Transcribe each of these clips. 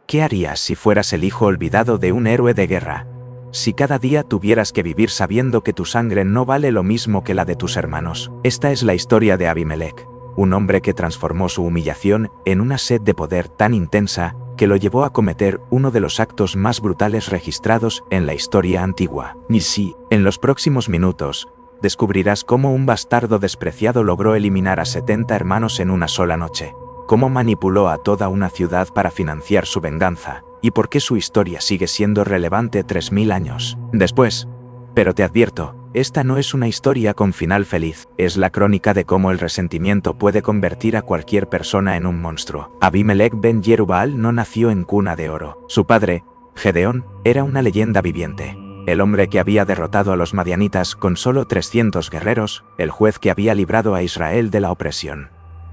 ¿Qué harías si fueras el hijo olvidado de un héroe de guerra? Si cada día tuvieras que vivir sabiendo que tu sangre no vale lo mismo que la de tus hermanos. Esta es la historia de Abimelec, un hombre que transformó su humillación en una sed de poder tan intensa que lo llevó a cometer uno de los actos más brutales registrados en la historia antigua. Y sí, en los próximos minutos, descubrirás cómo un bastardo despreciado logró eliminar a 70 hermanos en una sola noche, cómo manipuló a toda una ciudad para financiar su venganza, y por qué su historia sigue siendo relevante 3000 años después. Pero te advierto, esta no es una historia con final feliz, es la crónica de cómo el resentimiento puede convertir a cualquier persona en un monstruo. Abimelec ben Yerubbaal no nació en cuna de oro. Su padre, Gedeón, era una leyenda viviente. El hombre que había derrotado a los madianitas con solo 300 guerreros, el juez que había librado a Israel de la opresión.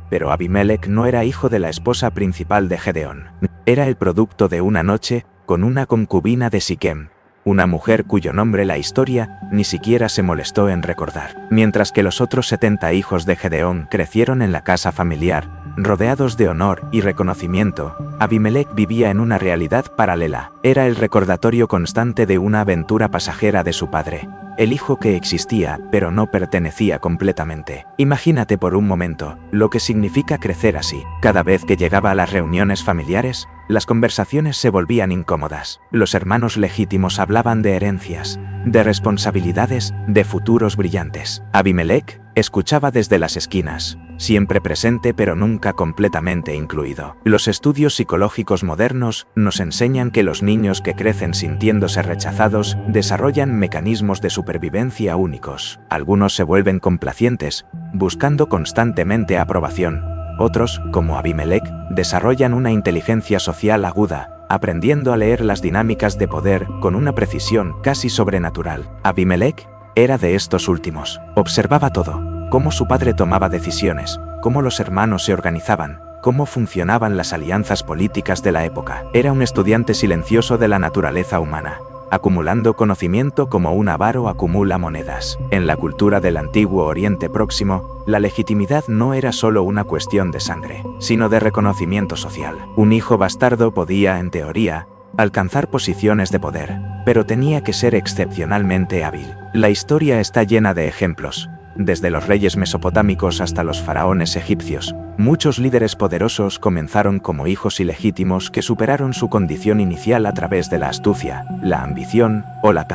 Pero Abimelec no era hijo de la esposa principal de Gedeón. Era el producto de una noche con una concubina de Siquem, una mujer cuyo nombre la historia ni siquiera se molestó en recordar. Mientras que los otros 70 hijos de Gedeón crecieron en la casa familiar, rodeados de honor y reconocimiento, Abimelec vivía en una realidad paralela. Era el recordatorio constante de una aventura pasajera de su padre, el hijo que existía pero no pertenecía completamente. Imagínate por un momento lo que significa crecer así. Cada vez que llegaba a las reuniones familiares, las conversaciones se volvían incómodas. Los hermanos legítimos hablaban de herencias, de responsabilidades, de futuros brillantes. Abimelec escuchaba desde las esquinas, siempre presente pero nunca completamente incluido. Los estudios psicológicos modernos nos enseñan que los niños que crecen sintiéndose rechazados desarrollan mecanismos de supervivencia únicos. Algunos se vuelven complacientes, buscando constantemente aprobación. Otros, como Abimelec, desarrollan una inteligencia social aguda, aprendiendo a leer las dinámicas de poder con una precisión casi sobrenatural. Abimelec era de estos últimos. Observaba todo, cómo su padre tomaba decisiones, cómo los hermanos se organizaban, cómo funcionaban las alianzas políticas de la época. Era un estudiante silencioso de la naturaleza humana, acumulando conocimiento como un avaro acumula monedas. En la cultura del antiguo Oriente Próximo, la legitimidad no era solo una cuestión de sangre, sino de reconocimiento social. Un hijo bastardo podía, en teoría, alcanzar posiciones de poder, pero tenía que ser excepcionalmente hábil. La historia está llena de ejemplos. Desde los reyes mesopotámicos hasta los faraones egipcios, muchos líderes poderosos comenzaron como hijos ilegítimos que superaron su condición inicial a través de la astucia, la ambición o la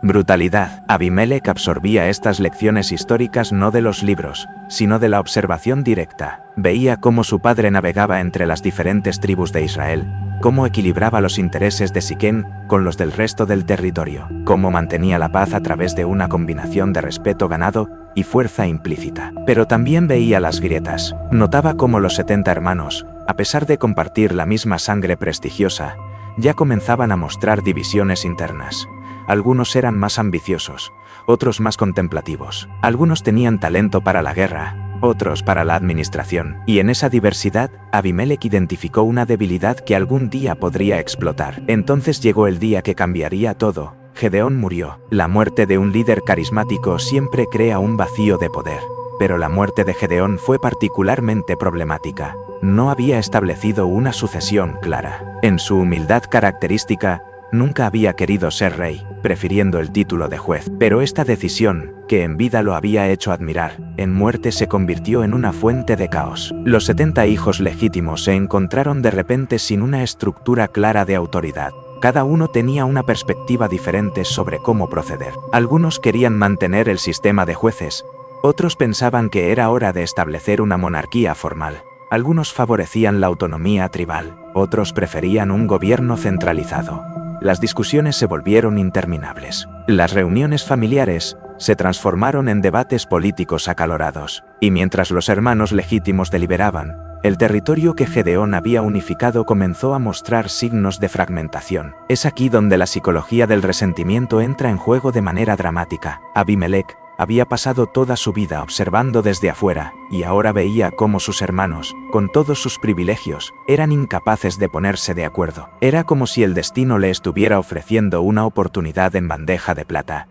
brutalidad. Abimelec absorbía estas lecciones históricas no de los libros, sino de la observación directa. Veía cómo su padre navegaba entre las diferentes tribus de Israel, cómo equilibraba los intereses de Siquem con los del resto del territorio, cómo mantenía la paz a través de una combinación de respeto ganado y fuerza implícita. Pero también veía las grietas. Notaba cómo los 70 hermanos, a pesar de compartir la misma sangre prestigiosa, ya comenzaban a mostrar divisiones internas. Algunos eran más ambiciosos, otros más contemplativos. Algunos tenían talento para la guerra, otros para la administración. Y en esa diversidad, Abimelec identificó una debilidad que algún día podría explotar. Entonces llegó el día que cambiaría todo. Gedeón murió. La muerte de un líder carismático siempre crea un vacío de poder. Pero la muerte de Gedeón fue particularmente problemática. No había establecido una sucesión clara. En su humildad característica, nunca había querido ser rey, prefiriendo el título de juez. Pero esta decisión, que en vida lo había hecho admirar, en muerte se convirtió en una fuente de caos. Los 70 hijos legítimos se encontraron de repente sin una estructura clara de autoridad. Cada uno tenía una perspectiva diferente sobre cómo proceder. Algunos querían mantener el sistema de jueces, otros pensaban que era hora de establecer una monarquía formal. Algunos favorecían la autonomía tribal, otros preferían un gobierno centralizado. Las discusiones se volvieron interminables. Las reuniones familiares se transformaron en debates políticos acalorados, y mientras los hermanos legítimos deliberaban, el territorio que Gedeón había unificado comenzó a mostrar signos de fragmentación. Es aquí donde la psicología del resentimiento entra en juego de manera dramática. Abimelec había pasado toda su vida observando desde afuera, y ahora veía cómo sus hermanos, con todos sus privilegios, eran incapaces de ponerse de acuerdo. Era como si el destino le estuviera ofreciendo una oportunidad en bandeja de plata.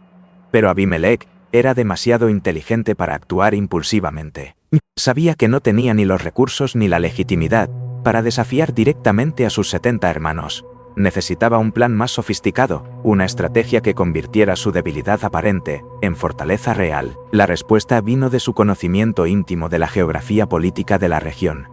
Pero Abimelec era demasiado inteligente para actuar impulsivamente. Sabía que no tenía ni los recursos ni la legitimidad, para desafiar directamente a sus 70 hermanos. Necesitaba un plan más sofisticado, una estrategia que convirtiera su debilidad aparente en fortaleza real. La respuesta vino de su conocimiento íntimo de la geografía política de la región.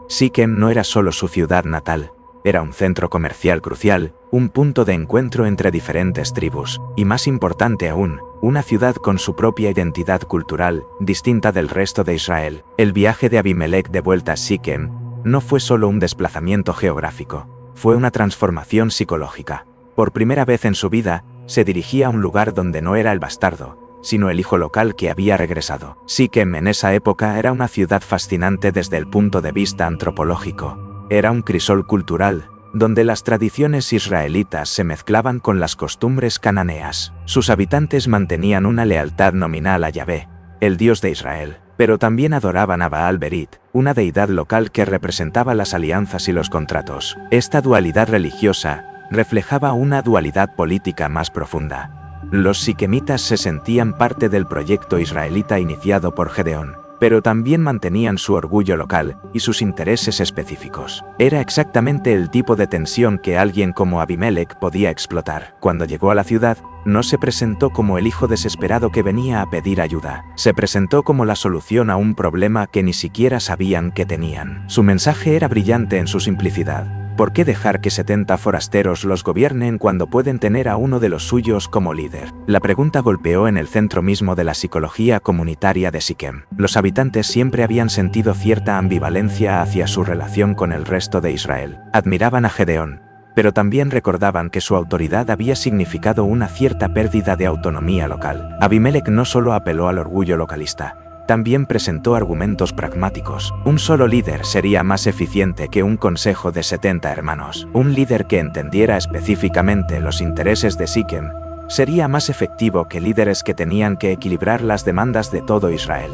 Siquem no era solo su ciudad natal, era un centro comercial crucial, un punto de encuentro entre diferentes tribus, y más importante aún, una ciudad con su propia identidad cultural, distinta del resto de Israel. El viaje de Abimelec de vuelta a Siquem no fue solo un desplazamiento geográfico, fue una transformación psicológica. Por primera vez en su vida, se dirigía a un lugar donde no era el bastardo, sino el hijo local que había regresado. Siquem en esa época era una ciudad fascinante desde el punto de vista antropológico. Era un crisol cultural, donde las tradiciones israelitas se mezclaban con las costumbres cananeas. Sus habitantes mantenían una lealtad nominal a Yahvé, el Dios de Israel, pero también adoraban a Baal Berit, una deidad local que representaba las alianzas y los contratos. Esta dualidad religiosa reflejaba una dualidad política más profunda. Los siquemitas se sentían parte del proyecto israelita iniciado por Gedeón, pero también mantenían su orgullo local y sus intereses específicos. Era exactamente el tipo de tensión que alguien como Abimelec podía explotar. Cuando llegó a la ciudad, no se presentó como el hijo desesperado que venía a pedir ayuda. Se presentó como la solución a un problema que ni siquiera sabían que tenían. Su mensaje era brillante en su simplicidad. ¿Por qué dejar que 70 forasteros los gobiernen cuando pueden tener a uno de los suyos como líder? La pregunta golpeó en el centro mismo de la psicología comunitaria de Siquem. Los habitantes siempre habían sentido cierta ambivalencia hacia su relación con el resto de Israel. Admiraban a Gedeón, pero también recordaban que su autoridad había significado una cierta pérdida de autonomía local. Abimelec no solo apeló al orgullo localista, también presentó argumentos pragmáticos. Un solo líder sería más eficiente que un consejo de 70 hermanos. Un líder que entendiera específicamente los intereses de Siquem sería más efectivo que líderes que tenían que equilibrar las demandas de todo Israel.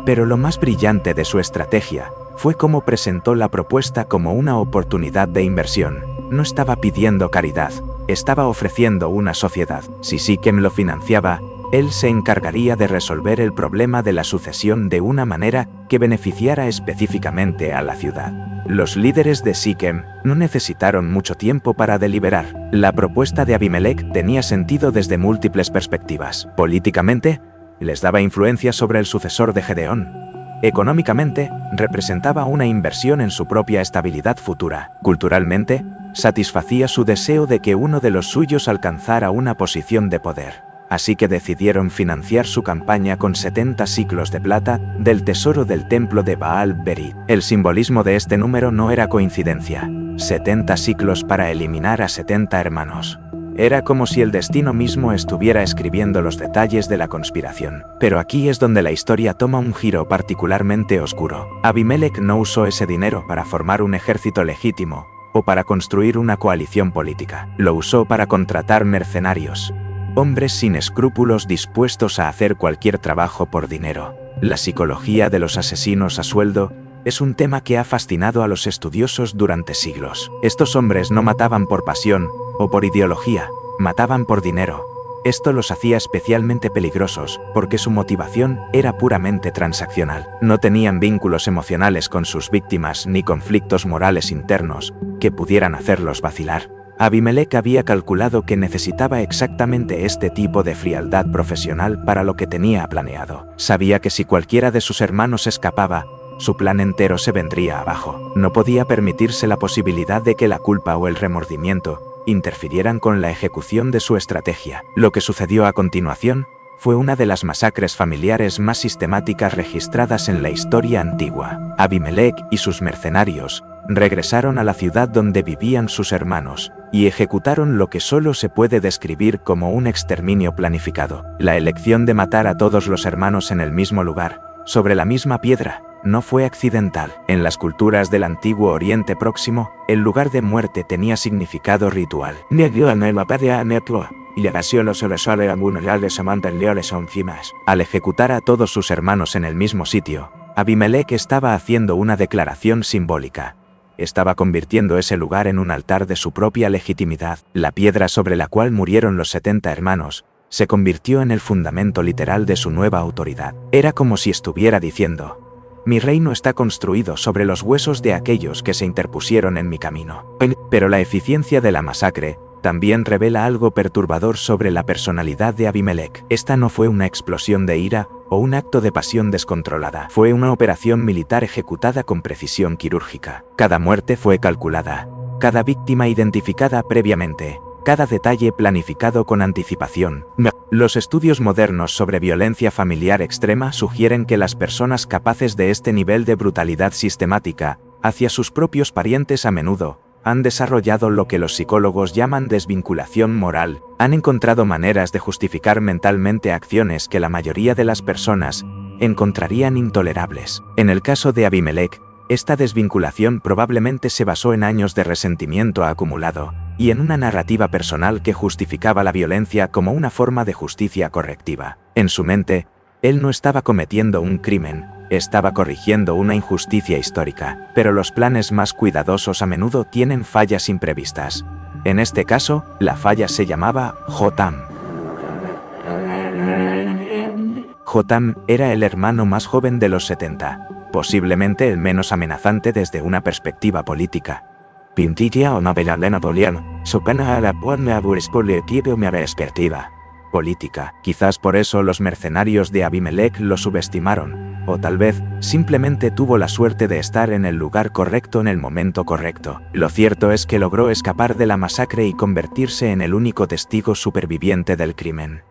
Pero lo más brillante de su estrategia fue cómo presentó la propuesta como una oportunidad de inversión. No estaba pidiendo caridad, estaba ofreciendo una sociedad. Si Siquem lo financiaba, él se encargaría de resolver el problema de la sucesión de una manera que beneficiara específicamente a la ciudad. Los líderes de Siquem no necesitaron mucho tiempo para deliberar. La propuesta de Abimelec tenía sentido desde múltiples perspectivas. Políticamente, les daba influencia sobre el sucesor de Gedeón. Económicamente, representaba una inversión en su propia estabilidad futura. Culturalmente, satisfacía su deseo de que uno de los suyos alcanzara una posición de poder. Así que decidieron financiar su campaña con 70 siclos de plata del tesoro del templo de Baal Berit. El simbolismo de este número no era coincidencia. 70 siclos para eliminar a 70 hermanos. Era como si el destino mismo estuviera escribiendo los detalles de la conspiración. Pero aquí es donde la historia toma un giro particularmente oscuro. Abimelec no usó ese dinero para formar un ejército legítimo o para construir una coalición política. Lo usó para contratar mercenarios. Hombres sin escrúpulos dispuestos a hacer cualquier trabajo por dinero. La psicología de los asesinos a sueldo es un tema que ha fascinado a los estudiosos durante siglos. Estos hombres no mataban por pasión o por ideología, mataban por dinero. Esto los hacía especialmente peligrosos porque su motivación era puramente transaccional. No tenían vínculos emocionales con sus víctimas ni conflictos morales internos que pudieran hacerlos vacilar. Abimelec había calculado que necesitaba exactamente este tipo de frialdad profesional para lo que tenía planeado. Sabía que si cualquiera de sus hermanos escapaba, su plan entero se vendría abajo. No podía permitirse la posibilidad de que la culpa o el remordimiento interfirieran con la ejecución de su estrategia. Lo que sucedió a continuación fue una de las masacres familiares más sistemáticas registradas en la historia antigua. Abimelec y sus mercenarios regresaron a la ciudad donde vivían sus hermanos y ejecutaron lo que solo se puede describir como un exterminio planificado. La elección de matar a todos los hermanos en el mismo lugar, sobre la misma piedra, no fue accidental. En las culturas del antiguo Oriente Próximo, el lugar de muerte tenía significado ritual. Al ejecutar a todos sus hermanos en el mismo sitio, Abimelec estaba haciendo una declaración simbólica. Estaba convirtiendo ese lugar en un altar de su propia legitimidad. La piedra sobre la cual murieron los 70 hermanos se convirtió en el fundamento literal de su nueva autoridad. Era como si estuviera diciendo: Mi reino está construido sobre los huesos de aquellos que se interpusieron en mi camino. Pero la eficiencia de la masacre también revela algo perturbador sobre la personalidad de Abimelech. Esta no fue una explosión de ira o un acto de pasión descontrolada. Fue una operación militar ejecutada con precisión quirúrgica. Cada muerte fue calculada, cada víctima identificada previamente, cada detalle planificado con anticipación. Los estudios modernos sobre violencia familiar extrema sugieren que las personas capaces de este nivel de brutalidad sistemática hacia sus propios parientes a menudo han desarrollado lo que los psicólogos llaman desvinculación moral. Han encontrado maneras de justificar mentalmente acciones que la mayoría de las personas encontrarían intolerables. En el caso de Abimelech, esta desvinculación probablemente se basó en años de resentimiento acumulado y en una narrativa personal que justificaba la violencia como una forma de justicia correctiva. En su mente, él no estaba cometiendo un crimen, estaba corrigiendo una injusticia histórica, pero los planes más cuidadosos a menudo tienen fallas imprevistas. En este caso, la falla se llamaba Jotam. Jotam era el hermano más joven de los 70, posiblemente el menos amenazante desde una perspectiva política. Pintitia o Nabelalena Bolian, Sopana a la Puan Aburespolietive me perspectiva política. Quizás por eso los mercenarios de Abimelech lo subestimaron, o tal vez simplemente tuvo la suerte de estar en el lugar correcto en el momento correcto. Lo cierto es que logró escapar de la masacre y convertirse en el único testigo superviviente del crimen.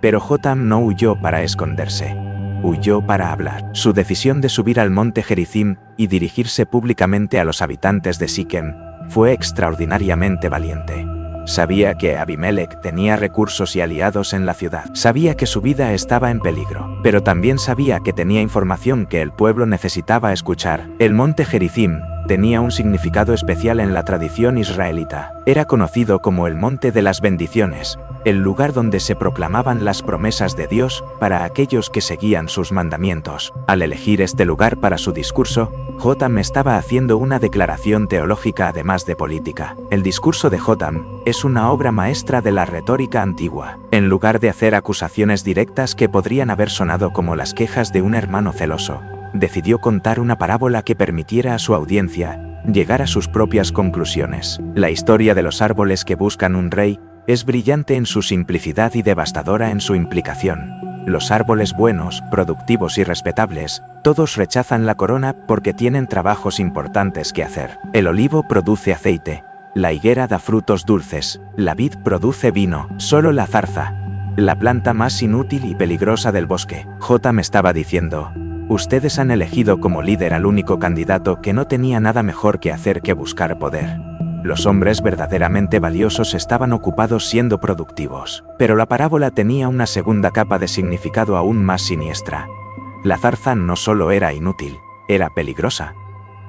Pero Jotam no huyó para esconderse. Huyó para hablar. Su decisión de subir al monte Gerizim y dirigirse públicamente a los habitantes de Siquem fue extraordinariamente valiente. Sabía que Abimelech tenía recursos y aliados en la ciudad. Sabía que su vida estaba en peligro, pero también sabía que tenía información que el pueblo necesitaba escuchar. El monte Gerizim tenía un significado especial en la tradición israelita. Era conocido como el Monte de las Bendiciones, el lugar donde se proclamaban las promesas de Dios para aquellos que seguían sus mandamientos. Al elegir este lugar para su discurso, Jotam estaba haciendo una declaración teológica además de política. El discurso de Jotam es una obra maestra de la retórica antigua. En lugar de hacer acusaciones directas que podrían haber sonado como las quejas de un hermano celoso, decidió contar una parábola que permitiera a su audiencia llegar a sus propias conclusiones. La historia de los árboles que buscan un rey es brillante en su simplicidad y devastadora en su implicación. Los árboles buenos, productivos y respetables, todos rechazan la corona porque tienen trabajos importantes que hacer. El olivo produce aceite, la higuera da frutos dulces, la vid produce vino, solo la zarza, la planta más inútil y peligrosa del bosque. Jotam estaba diciendo: ustedes han elegido como líder al único candidato que no tenía nada mejor que hacer que buscar poder. Los hombres verdaderamente valiosos estaban ocupados siendo productivos. Pero la parábola tenía una segunda capa de significado aún más siniestra. La zarza no solo era inútil, era peligrosa.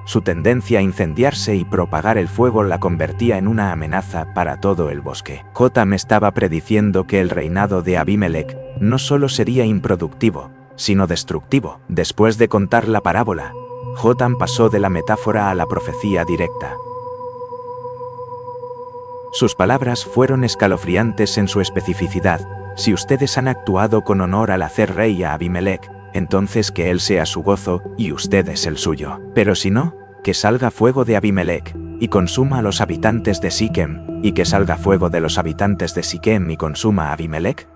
Su tendencia a incendiarse y propagar el fuego la convertía en una amenaza para todo el bosque. Jotam estaba prediciendo que el reinado de Abimelech no solo sería improductivo, sino destructivo. Después de contar la parábola, Jotam pasó de la metáfora a la profecía directa. Sus palabras fueron escalofriantes en su especificidad. Si ustedes han actuado con honor al hacer rey a Abimelech, entonces que él sea su gozo y ustedes el suyo. Pero si no, que salga fuego de Abimelech y consuma a los habitantes de Siquem, y que salga fuego de los habitantes de Siquem y consuma a Abimelech.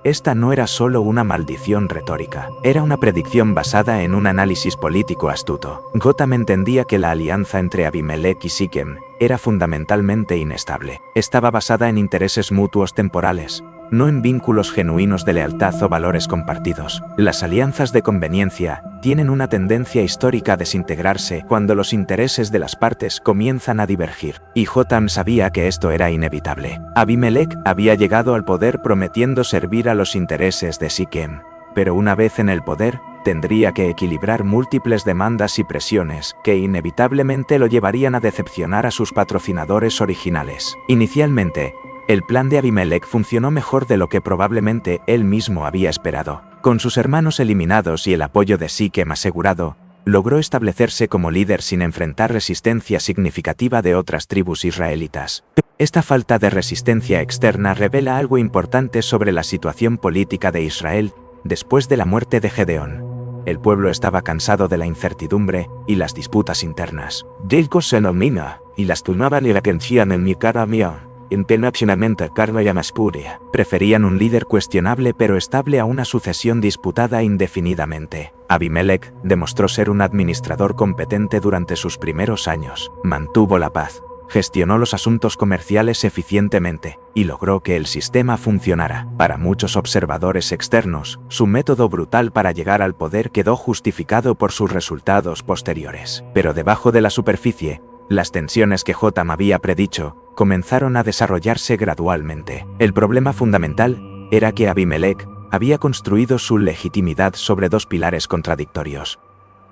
Esta no era solo una maldición retórica, era una predicción basada en un análisis político astuto. Jotam entendía que la alianza entre Abimelech y Siquem era fundamentalmente inestable. Estaba basada en intereses mutuos temporales, no en vínculos genuinos de lealtad o valores compartidos. Las alianzas de conveniencia tienen una tendencia histórica a desintegrarse cuando los intereses de las partes comienzan a divergir, y Jotam sabía que esto era inevitable. Abimelech había llegado al poder prometiendo servir a los intereses de Siquem, pero una vez en el poder, tendría que equilibrar múltiples demandas y presiones que inevitablemente lo llevarían a decepcionar a sus patrocinadores originales. Inicialmente, el plan de Abimelech funcionó mejor de lo que probablemente él mismo había esperado. Con sus hermanos eliminados y el apoyo de Siquem asegurado, logró establecerse como líder sin enfrentar resistencia significativa de otras tribus israelitas. Esta falta de resistencia externa revela algo importante sobre la situación política de Israel después de la muerte de Gedeón. El pueblo estaba cansado de la incertidumbre y las disputas internas. Dilcos en Omina, y las tomaban y la atención en mi cara mía. Internacionalmente carne y maspuria. Preferían un líder cuestionable pero estable a una sucesión disputada indefinidamente. Abimelec demostró ser un administrador competente durante sus primeros años. Mantuvo la paz, gestionó los asuntos comerciales eficientemente y logró que el sistema funcionara. Para muchos observadores externos, su método brutal para llegar al poder quedó justificado por sus resultados posteriores. Pero debajo de la superficie, las tensiones que Jotam había predicho comenzaron a desarrollarse gradualmente. El problema fundamental era que Abimelec había construido su legitimidad sobre dos pilares contradictorios: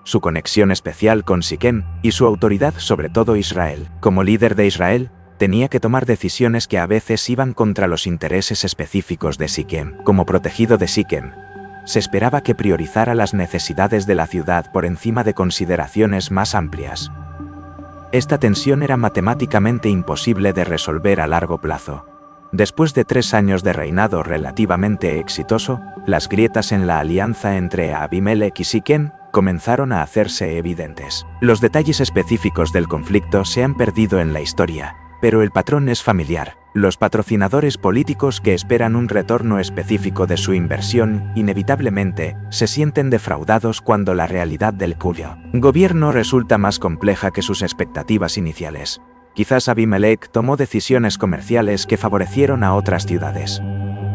su conexión especial con Siquem y su autoridad sobre todo Israel. Como líder de Israel, tenía que tomar decisiones que a veces iban contra los intereses específicos de Siquem. Como protegido de Siquem, se esperaba que priorizara las necesidades de la ciudad por encima de consideraciones más amplias. Esta tensión era matemáticamente imposible de resolver a largo plazo. Después de 3 años de reinado relativamente exitoso, las grietas en la alianza entre Abimelec y Siquem comenzaron a hacerse evidentes. Los detalles específicos del conflicto se han perdido en la historia, pero el patrón es familiar. Los patrocinadores políticos que esperan un retorno específico de su inversión inevitablemente se sienten defraudados cuando la realidad del cuyo gobierno resulta más compleja que sus expectativas iniciales. Quizás Abimelec tomó decisiones comerciales que favorecieron a otras ciudades.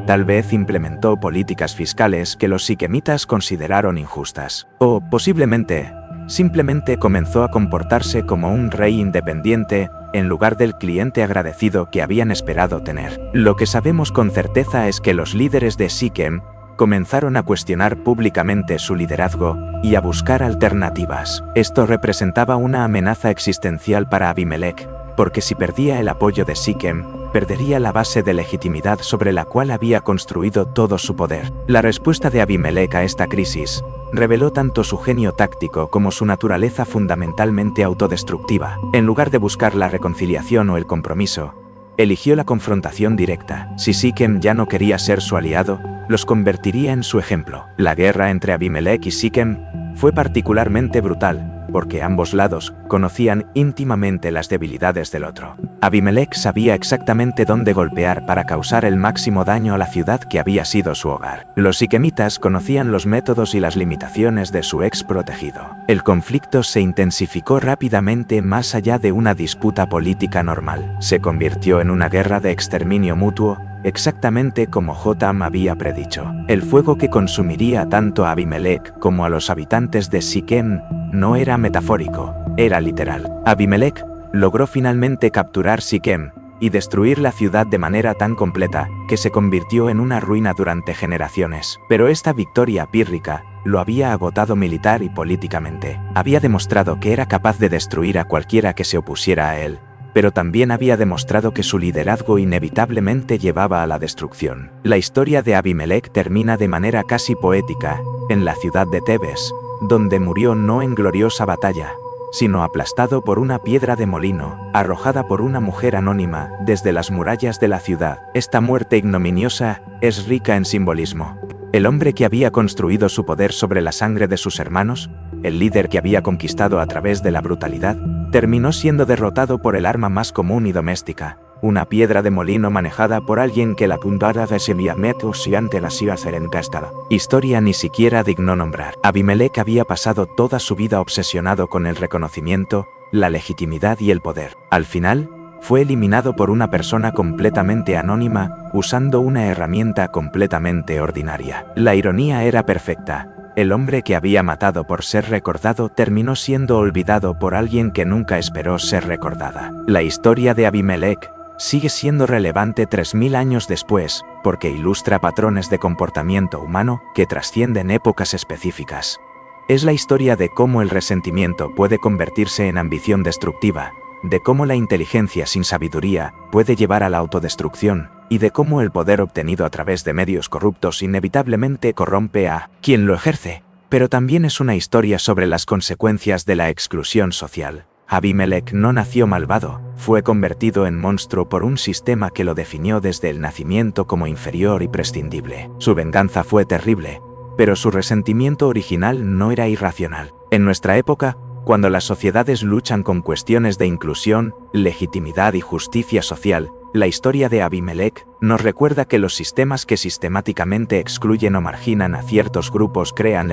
Tal vez implementó políticas fiscales que los siquemitas consideraron injustas. O, posiblemente, simplemente comenzó a comportarse como un rey independiente en lugar del cliente agradecido que habían esperado tener. Lo que sabemos con certeza es que los líderes de Siquem comenzaron a cuestionar públicamente su liderazgo y a buscar alternativas. Esto representaba una amenaza existencial para Abimelec, porque si perdía el apoyo de Siquem, perdería la base de legitimidad sobre la cual había construido todo su poder. La respuesta de Abimelec a esta crisis reveló tanto su genio táctico como su naturaleza fundamentalmente autodestructiva. En lugar de buscar la reconciliación o el compromiso, eligió la confrontación directa. Si Siquem ya no quería ser su aliado, los convertiría en su ejemplo. La guerra entre Abimelec y Siquem fue particularmente brutal, porque ambos lados conocían íntimamente las debilidades del otro. Abimelec sabía exactamente dónde golpear para causar el máximo daño a la ciudad que había sido su hogar. Los siquemitas conocían los métodos y las limitaciones de su ex protegido. El conflicto se intensificó rápidamente más allá de una disputa política normal. Se convirtió en una guerra de exterminio mutuo, exactamente como Jotam había predicho. El fuego que consumiría tanto a Abimelec como a los habitantes de Siquem no era metafórico, era literal. Abimelec logró finalmente capturar Siquem y destruir la ciudad de manera tan completa que se convirtió en una ruina durante generaciones. Pero esta victoria pírrica lo había agotado militar y políticamente. Había demostrado que era capaz de destruir a cualquiera que se opusiera a él, pero también había demostrado que su liderazgo inevitablemente llevaba a la destrucción. La historia de Abimelec termina de manera casi poética en la ciudad de Tebes, donde murió no en gloriosa batalla, sino aplastado por una piedra de molino, arrojada por una mujer anónima desde las murallas de la ciudad. Esta muerte ignominiosa es rica en simbolismo. El hombre que había construido su poder sobre la sangre de sus hermanos, el líder que había conquistado a través de la brutalidad, terminó siendo derrotado por el arma más común y doméstica, una piedra de molino manejada por alguien que la puntara de metros y ante la siga ser encastada. Historia ni siquiera digno nombrar. Abimelec había pasado toda su vida obsesionado con el reconocimiento, la legitimidad y el poder. Al final, fue eliminado por una persona completamente anónima, usando una herramienta completamente ordinaria. La ironía era perfecta. El hombre que había matado por ser recordado terminó siendo olvidado por alguien que nunca esperó ser recordada. La historia de Abimelec sigue siendo relevante 3000 años después, porque ilustra patrones de comportamiento humano que trascienden épocas específicas. Es la historia de cómo el resentimiento puede convertirse en ambición destructiva, de cómo la inteligencia sin sabiduría puede llevar a la autodestrucción, y de cómo el poder obtenido a través de medios corruptos inevitablemente corrompe a quien lo ejerce. Pero también es una historia sobre las consecuencias de la exclusión social. Abimelec no nació malvado, fue convertido en monstruo por un sistema que lo definió desde el nacimiento como inferior y prescindible. Su venganza fue terrible, pero su resentimiento original no era irracional. En nuestra época, cuando las sociedades luchan con cuestiones de inclusión, legitimidad y justicia social, la historia de Abimelech nos recuerda que los sistemas que sistemáticamente excluyen o marginan a ciertos grupos crean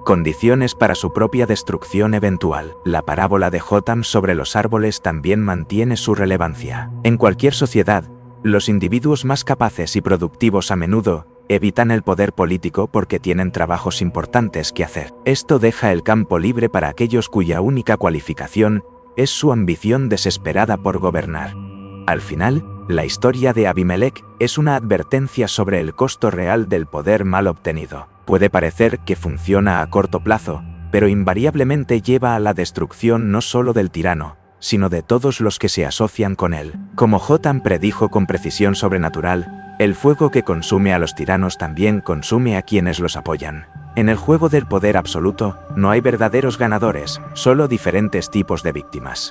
condiciones para su propia destrucción eventual. La parábola de Jotam sobre los árboles también mantiene su relevancia. En cualquier sociedad, los individuos más capaces y productivos a menudo evitan el poder político porque tienen trabajos importantes que hacer. Esto deja el campo libre para aquellos cuya única cualificación es su ambición desesperada por gobernar. Al final, la historia de Abimelech es una advertencia sobre el costo real del poder mal obtenido. Puede parecer que funciona a corto plazo, pero invariablemente lleva a la destrucción no solo del tirano, sino de todos los que se asocian con él. Como Jotam predijo con precisión sobrenatural, el fuego que consume a los tiranos también consume a quienes los apoyan. En el juego del poder absoluto, no hay verdaderos ganadores, solo diferentes tipos de víctimas.